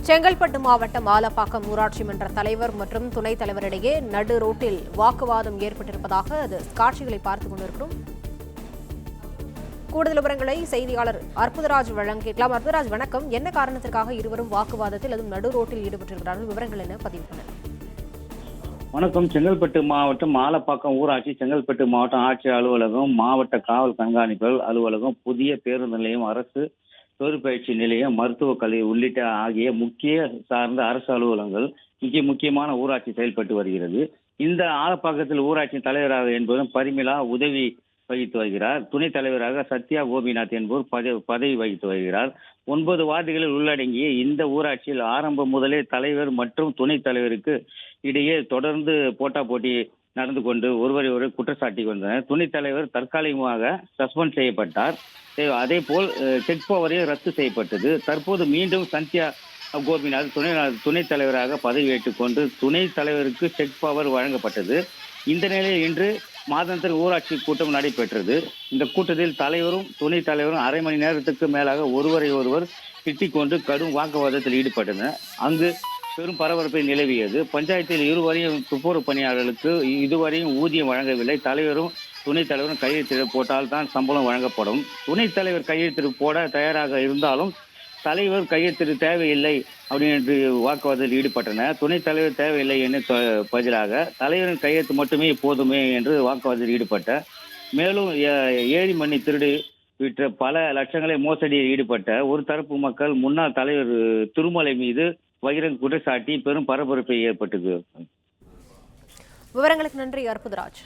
செங்கல்பட்டு மாவட்டம் ஆலப்பாக்கம் ஊராட்சி மன்ற தலைவர் மற்றும் துணைத் தலைவரிடையே நடு ரோட்டில் வாக்குவாதம் ஏற்பட்டிருப்பதாக அது காட்சிகளை பார்த்துக் கொண்டிருக்கிறோம். கூடுதல் விவரங்களை செய்தியாளர் அற்புதராஜ் வழங்கிக்கலாம். அற்புதராஜ், வணக்கம். என்ன காரணத்திற்காக இருவரும் வாக்குவாதத்தில் அதுவும் நடு ரோட்டில் ஈடுபட்டிருக்கிறார்கள்? விவரங்கள் என்ன பதிவு பண்ண? வணக்கம். செங்கல்பட்டு மாவட்டம் ஆலப்பாக்கம் ஊராட்சி, செங்கல்பட்டு மாவட்டம் ஆட்சியர் அலுவலகம், மாவட்ட காவல் கண்காணிப்பாளர் அலுவலகம், புதிய பேருந்து நிலையம், அரசு தொழிற்பயிற்சி நிலையம், மருத்துவக் கல்லூரி உள்ளிட்ட ஆகிய முக்கிய சார்ந்த அரசு அலுவலகங்கள் முக்கியமான ஊராட்சி செயல்பட்டு வருகிறது. இந்த ஆலப்பாக்கத்தில் ஊராட்சி தலைவராக என்பதும் பரிமிளா உதவி வகித்து வருகிறார். துணைத் தலைவராக சத்யா கோபிநாத் என்பவர் பதவி வகித்து வருகிறார். 9 வார்டுகளில் உள்ளடங்கிய இந்த ஊராட்சியில் ஆரம்பம் முதலே தலைவர் மற்றும் துணைத் தலைவருக்கு இடையே தொடர்ந்து போட்டி நடந்து கொண்டு ஒருவரை குற்றச்சாட்டி வந்தனர். துணைத் தலைவர் தற்காலிகமாக சஸ்பெண்ட் செய்யப்பட்டார். அதே போல் செக் பவரையும் ரத்து செய்யப்பட்டது. தற்போது மீண்டும் சத்யா கோபிநாத் துணைத் தலைவராக பதவியேற்றுக் கொண்டு துணைத் தலைவருக்கு செக் பவர் வழங்கப்பட்டது. இந்த நிலையில் இன்று மாதாந்திர ஊராட்சி கூட்டம் நடைபெற்றது. இந்த கூட்டத்தில் தலைவரும் துணைத் தலைவரும் அரை மணி நேரத்துக்கு மேலாக ஒருவரை ஒருவர் திட்டிக் கொண்டு கடும் வாக்குவாதத்தில் ஈடுபட்டனர். அங்கு பெரும் பரபரப்பை நிலவியது. பஞ்சாயத்தில் இருவரையும் துப்புரவு பணியாளர்களுக்கு இதுவரையும் ஊதியம் வழங்கவில்லை. தலைவரும் துணைத் தலைவரும் கையெழுத்து போட்டால் தான் சம்பளம் வழங்கப்படும். துணைத் தலைவர் கையெழுத்து போட தயாராக இருந்தாலும் தலைவர் கையெழுத்து தேவையில்லை அப்படின்னு வாக்குவாதத்தில் ஈடுபட்டனர். துணைத் தலைவர் தேவையில்லை என்று பதிலாக தலைவரின் கையெழுத்து மட்டுமே போதுமே என்று வாக்குவாதத்தில் ஈடுபட்ட. மேலும் ஏரி மண்ணி திருடு விற்ற பல லட்சங்களை மோசடியில் ஈடுபட்ட ஒரு தரப்பு மக்கள் முன்னாள் தலைவர் திருமலை மீது பகிரங்க குற்றச்சாட்டி பெரும் பரபரப்பை ஏற்பட்டது. விவரங்களுக்கு நன்றி அற்புதராஜ்.